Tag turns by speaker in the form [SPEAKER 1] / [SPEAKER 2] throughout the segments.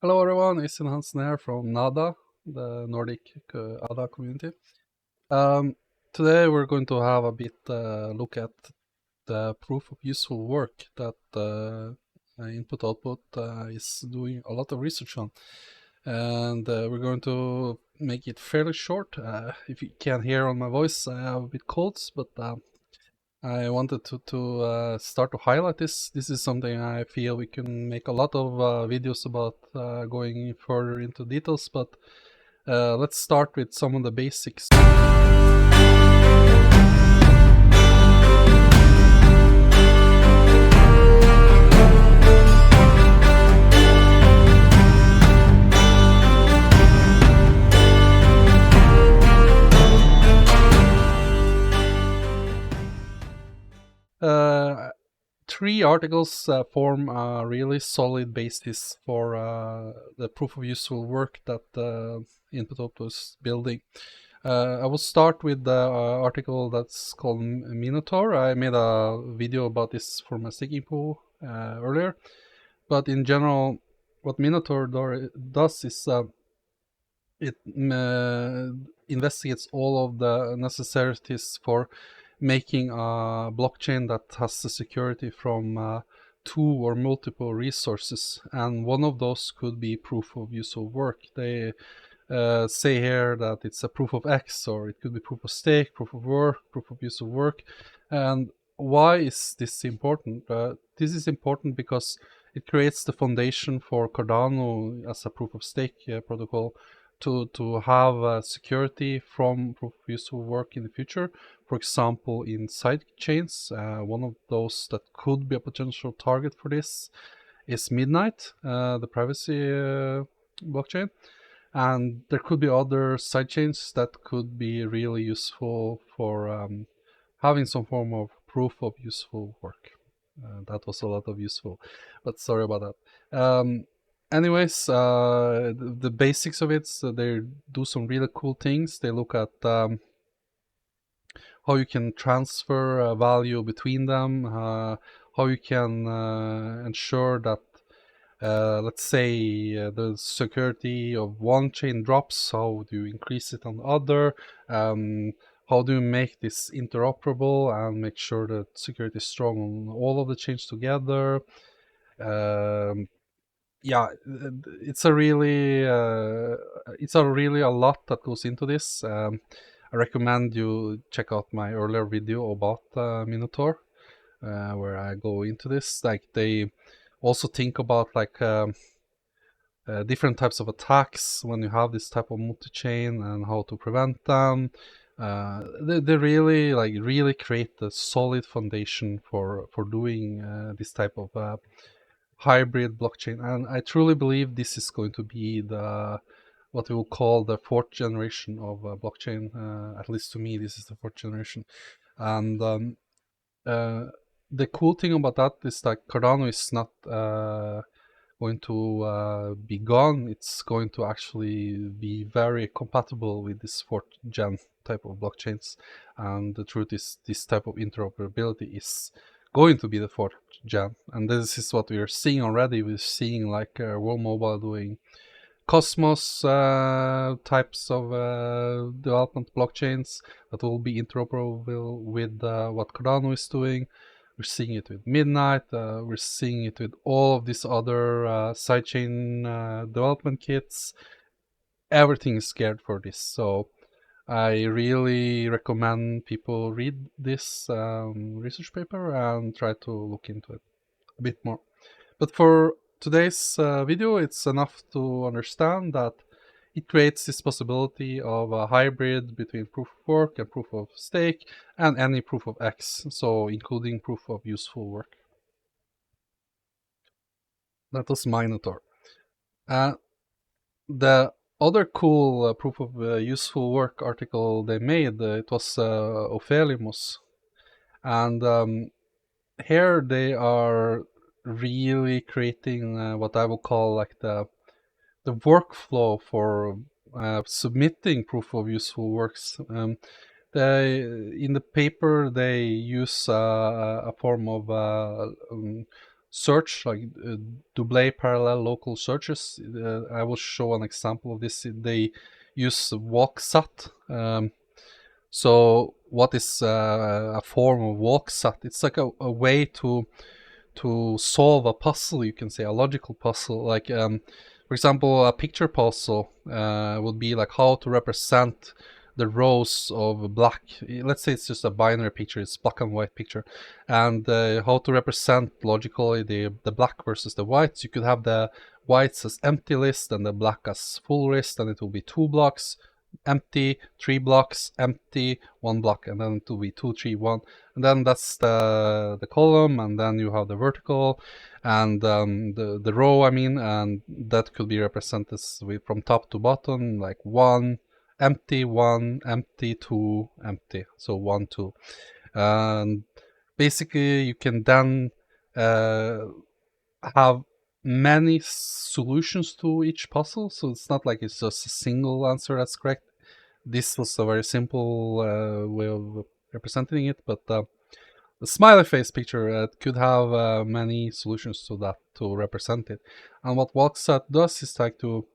[SPEAKER 1] Hello everyone, Øystein Hansen here from NADA, the Nordic ADA community. Today we're going to have a bit look at the proof of useful work that Input Output is doing a lot of research on. And we're going to make it fairly short. If you can hear on my voice, I have a bit colds, but I wanted to start to highlight this. This is something I feel we can make a lot of videos about going further into details, but let's start with some of the basics. Three articles form a really solid basis for the proof of useful work that Input Output is building. I will start with the article that's called Minotaur. I made a video about this for my staking pool earlier, but in general, what Minotaur does is it investigates all of the necessities for making a blockchain that has the security from two or multiple resources, and one of those could be proof of useful work. They say here that it's a proof of X, or it could be proof of stake, proof of work, proof of useful work. And why is this important? This is important because it creates the foundation for Cardano as a proof of stake protocol to have security from proof of useful work in the future. For example, in side chains, one of those that could be a potential target for this is Midnight, the privacy blockchain. And there could be other sidechains that could be really useful for having some form of proof of useful work. That was a lot of useful, but sorry about that. Anyways, the basics of it, so they do some really cool things. They look at how you can transfer value between them, how you can ensure that let's say the security of one chain drops, how do you increase it on the other? How do you make this interoperable and make sure that security is strong on all of the chains together? Yeah, it's a really a lot that goes into this. I recommend you check out my earlier video about Minotaur, where I go into this. Like, they also think about like different types of attacks when you have this type of multi-chain and how to prevent them. They really create a solid foundation for doing this type of hybrid blockchain, and I truly believe this is going to be the what we will call the fourth generation of blockchain. At least to me, this is the fourth generation, and the cool thing about that is that Cardano is not going to be gone. It's going to actually be very compatible with this fourth gen type of blockchains. And the truth is, this type of interoperability is going to be the fourth gen. And this is what we are seeing already. We're seeing like World Mobile doing Cosmos types of development blockchains that will be interoperable with what Cardano is doing. We're seeing it with Midnight. We're seeing it with all of these other sidechain development kits. Everything is scared for this. So I really recommend people read this research paper and try to look into it a bit more. But for today's video, it's enough to understand that it creates this possibility of a hybrid between proof of work and proof of stake and any proof of X, so including proof of useful work. That was Minotaur. The other cool proof of useful work article they made, it was Ophelimus. And here they are really creating what I will call like the workflow for submitting proof of useful works. In the paper they use a form of search, like double parallel local searches. I will show an example of this. They use walksat. So what is a form of walksat? It's like a way to solve a puzzle, you can say, a logical puzzle. Like, for example, a picture puzzle would be like how to represent the rows of black. Let's say it's just a binary picture, it's black and white picture, and how to represent logically the black versus the whites. You could have the whites as empty list and the black as full list, and it will be two blocks empty, three blocks empty, one block, and then it will be two, three, one, and then that's the column, and then you have the vertical and the row, I mean, and that could be represented with from top to bottom, like one empty, two empty, so one, two, and basically you can then uh, have many solutions to each puzzle, so it's not like it's just a single answer that's correct. This was a very simple way of representing it, but the smiley face picture could have many solutions to that to represent it. And what WalkSat does is like to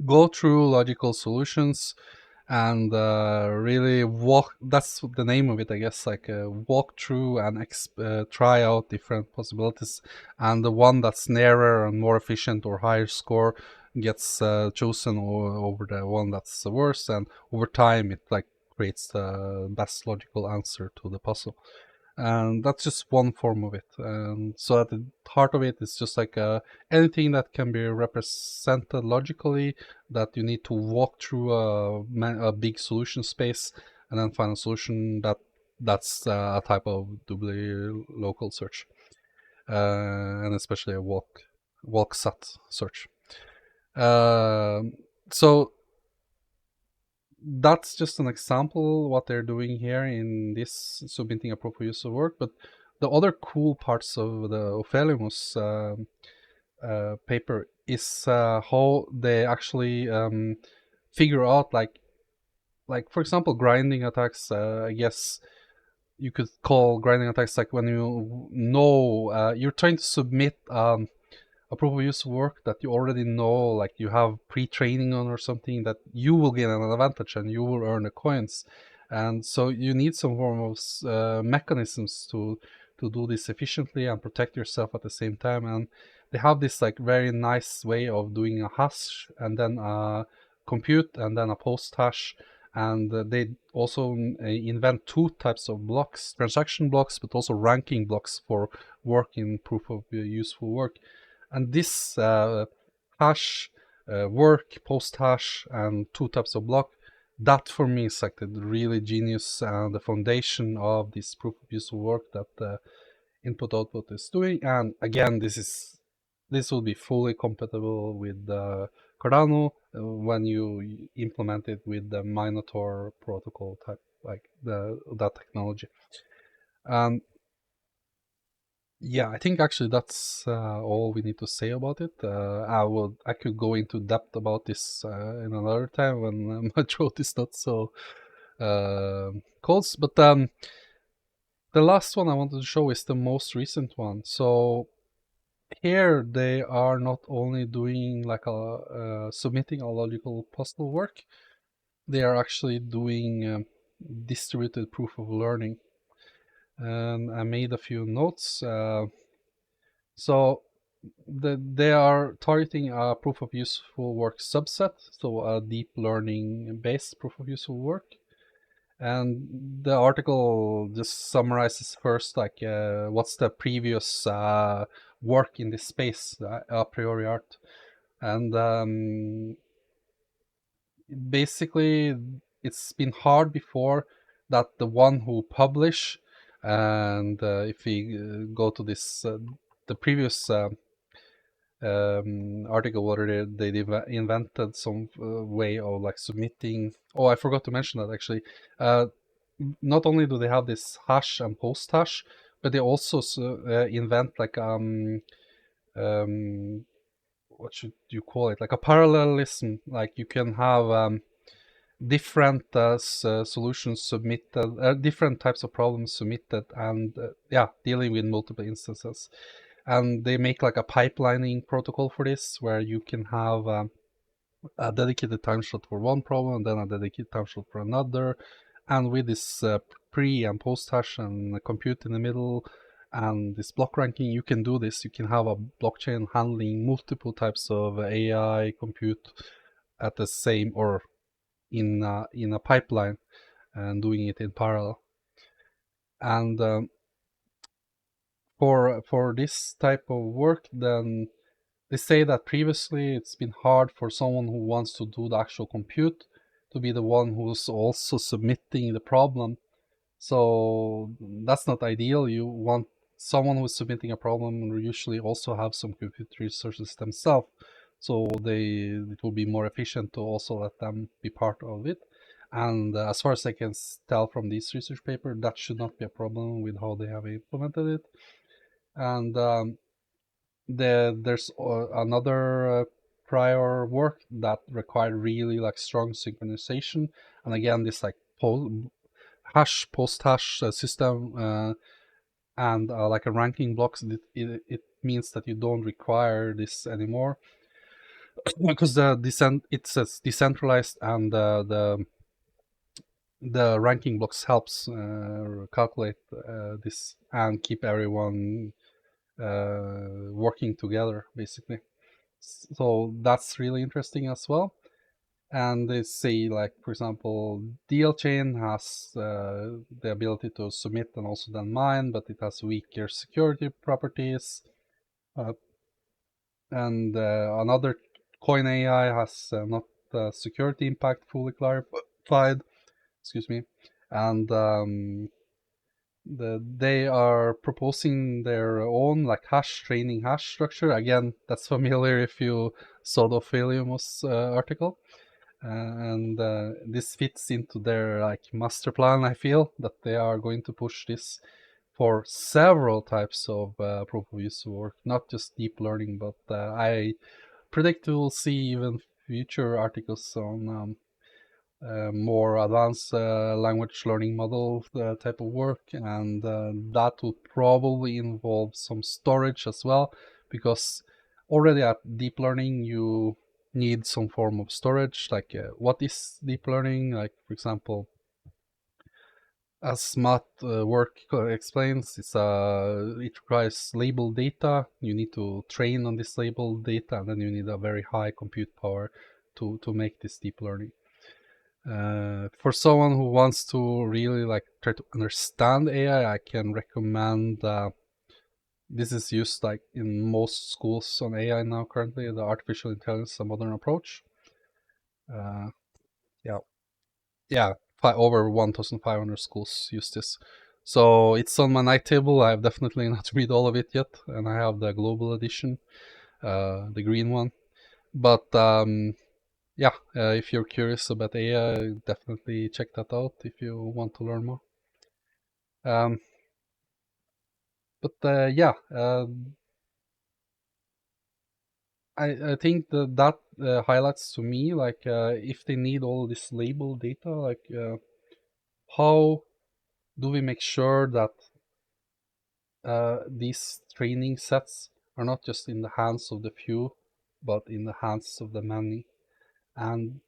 [SPEAKER 1] go through logical solutions and really walk. That's the name of it, I guess. Like walk through and try out different possibilities, and the one that's nearer and more efficient or higher score gets chosen over the one that's the worst. And over time, it like creates the best logical answer to the puzzle, and that's just one form of it. And so at the heart of it is just like anything that can be represented logically, that you need to walk through a big solution space and then find a solution. That's a type of doubly local search, and especially a walk sat search. Um so that's just an example what they're doing here in this submitting a proof of use of work. But the other cool parts of the Ophelimus paper is how they actually figure out, like for example, grinding attacks. I guess you could call grinding attacks like when you know you're trying to submit a proof of use work that you already know, like you have pre-training on or something, that you will gain an advantage and you will earn the coins. And so you need some form of mechanisms to do this efficiently and protect yourself at the same time. And they have this like very nice way of doing a hash and then a compute and then a post hash. And they also invent two types of blocks: transaction blocks, but also ranking blocks for work in proof of useful work. And this hash, work, post hash, and two types of block, that for me is like the really genius and the foundation of this proof of useful work that input output is doing. And again, this will be fully compatible with Cardano when you implement it with the Minotaur protocol type, like that technology. And yeah, I think actually that's all we need to say about it. I could go into depth about this in another time when my throat is not so cold. But the last one I wanted to show is the most recent one. So here they are not only doing like a submitting a logical puzzle work, they are actually doing distributed proof of learning. And I made a few notes. So they are targeting a proof of useful work subset, so a deep learning based proof of useful work. And the article just summarizes first, like what's the previous work in this space, a priori art. And basically it's been hard before that the one who publish, and if we go to this the previous article where they invented some way of like submitting. Oh, I forgot to mention that actually. Not only do they have this hash and post hash, but they also invent like what should you call it, like a parallelism. Like you can have different solutions submitted, different types of problems submitted, and yeah, dealing with multiple instances. and they make like a pipelining protocol for this, where you can have a dedicated time slot for one problem and then a dedicated time slot for another. And with this pre and post hash and compute in the middle and this block ranking, you can do this. You can have a blockchain handling multiple types of AI compute at the same, or in a pipeline, and doing it in parallel. And for this type of work, then they say that previously it's been hard for someone who wants to do the actual compute to be the one who's also submitting the problem. So that's not ideal. You want someone who's submitting a problem usually also have some compute resources themselves. So it will be more efficient to also let them be part of it. And as far as I can tell from this research paper, that should not be a problem with how they have implemented it. And there's another prior work that required really like strong synchronization, and again this like post hash system, and like a ranking blocks. It means that you don't require this anymore because it's decentralized, and the ranking blocks helps calculate this and keep everyone working together basically. So that's really interesting as well. And they say, like, for example, DL chain has the ability to submit and also then mine, but it has weaker security properties. Uh, and another coin AI has not security impact fully clarified. Excuse me. And they are proposing their own like training hash structure. Again, that's familiar if you saw the Ophelium's article. And this fits into their like master plan. I feel that they are going to push this for several types of proof of use work, not just deep learning, but I predict we'll see even future articles on more advanced language learning model type of work, and that will probably involve some storage as well, because already at deep learning you need some form of storage. Like what is deep learning? Like, for example, as math work explains, it requires labeled data. You need to train on this labeled data, and then you need a very high compute power to make this deep learning. For someone who wants to really like try to understand AI, I can recommend this is used like in most schools on AI now currently, the artificial intelligence a modern approach. Uh, yeah, yeah, over 1,500 schools use this. So it's on my night table. I've definitely not read all of it yet, and I have the global edition, the green one. But yeah, if you're curious about AI, definitely check that out if you want to learn more. Um, but yeah, I think that highlights to me like if they need all this label data, like how do we make sure that these training sets are not just in the hands of the few, but in the hands of the many? And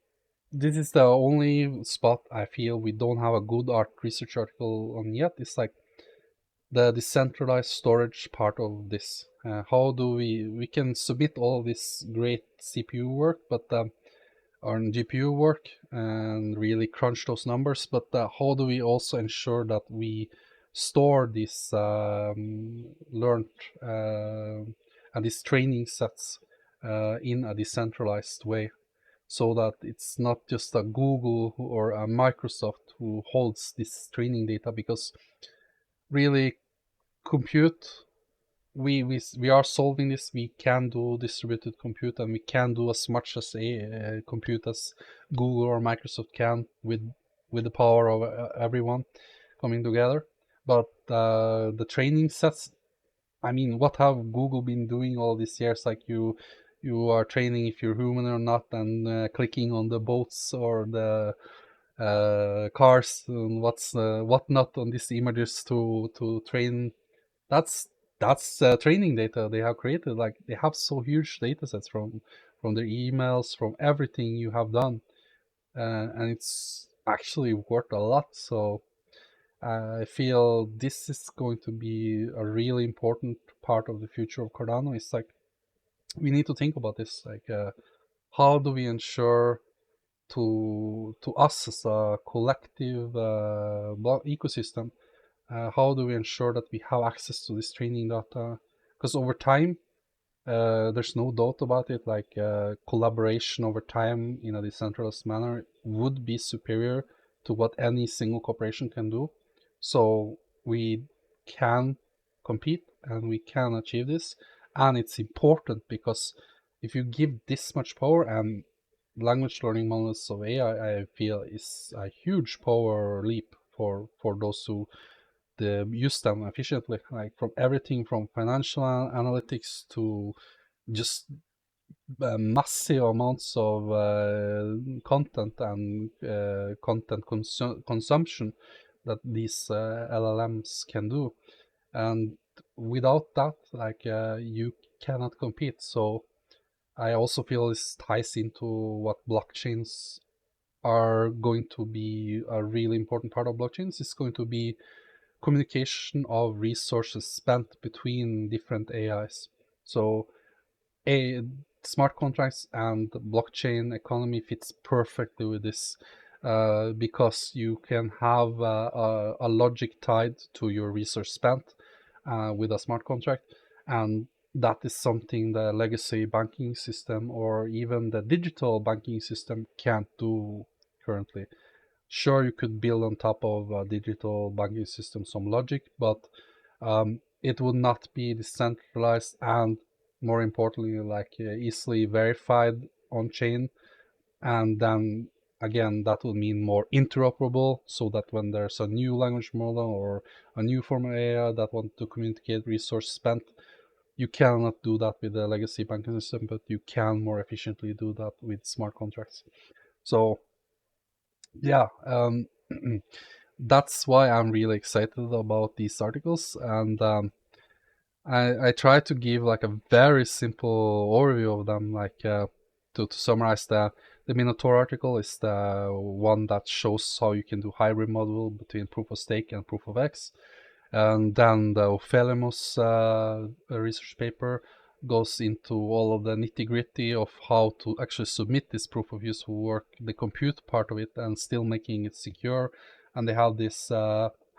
[SPEAKER 1] this is the only spot I feel we don't have a good art research article on yet. It's like the decentralized storage part of this. How do we can submit all this great CPU work, but or GPU work, and really crunch those numbers, but how do we also ensure that we store these learned and these training sets in a decentralized way, so that it's not just a Google or a Microsoft who holds this training data? Because really, compute, we are solving this. We can do distributed compute, and we can do as much as a compute as Google or Microsoft can with the power of everyone coming together. But the training sets, I mean, what have Google been doing all these years? Like you are training if you're human or not, and clicking on the boats or the cars and what not on these images to train. That's that's training data they have created. Like they have so huge data sets from their emails, from everything you have done, and it's actually worth a lot. So I feel this is going to be a really important part of the future of Cardano. It's like we need to think about this. Like, how do we ensure to us as a collective ecosystem? How do we ensure that we have access to this training data? Because over time, there's no doubt about it. Like collaboration over time in a decentralized manner would be superior to what any single corporation can do. So we can compete and we can achieve this. And it's important because if you give this much power, and language learning models of AI, I feel is a huge power leap for those who use them efficiently. Like from everything from financial analytics to just massive amounts of content and consumption that these LLMs can do. And without that, like you cannot compete. So I also feel this ties into what blockchains are going to be a really important part of blockchains. It's going to be communication of resources spent between different AIs. So a smart contracts and blockchain economy fits perfectly with this because you can have a logic tied to your resource spent with a smart contract, and that is something the legacy banking system or even the digital banking system can't do currently. Sure, you could build on top of a digital banking system some logic, but it would not be decentralized and, more importantly, like easily verified on chain. And then again, that would mean more interoperable, so that when there's a new language model or a new form of AI that want to communicate resource spent, you cannot do that with the legacy banking system, but you can more efficiently do that with smart contracts. So yeah, that's why I'm really excited about these articles. And I try to give like a very simple overview of them. Like to summarize, the Minotaur article is the one that shows how you can do hybrid model between proof of stake and proof of X. And then the Ophelimus research paper goes into all of the nitty gritty of how to actually submit this proof of useful work, the compute part of it, and still making it secure. And they have this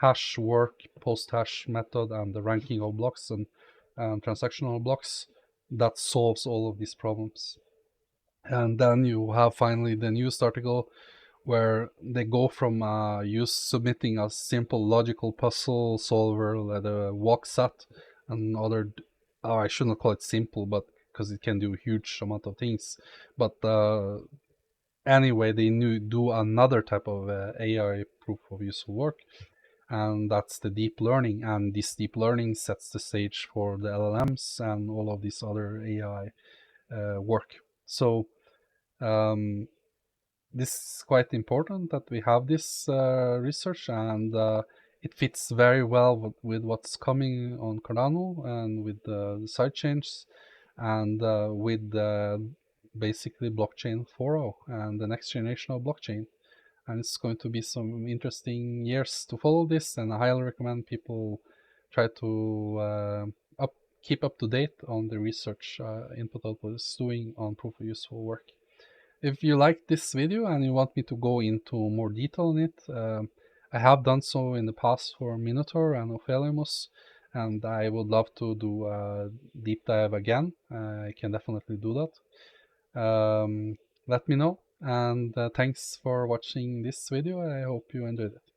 [SPEAKER 1] hash work, post hash method, and the ranking of blocks and transactional blocks that solves all of these problems. And then you have finally the news article where they go from use submitting a simple logical puzzle solver like a walksat and other. Oh, I shouldn't call it simple, but because it can do a huge amount of things. But anyway, they do another type of AI proof of useful work, and that's the deep learning. And this deep learning sets the stage for the LLMs and all of this other AI work. So um, this is quite important that we have this research, and it fits very well with what's coming on Cardano and with the side chains and with basically blockchain 4.0 and the next generation of blockchain. And it's going to be some interesting years to follow this, and I highly recommend people try to keep up to date on the research Input Output is doing on proof of useful work. If you like this video and you want me to go into more detail on it, I have done so in the past for Minotaur and Ophelimus, and I would love to do a deep dive again. I can definitely do that. Let me know, and thanks for watching this video. I hope you enjoyed it.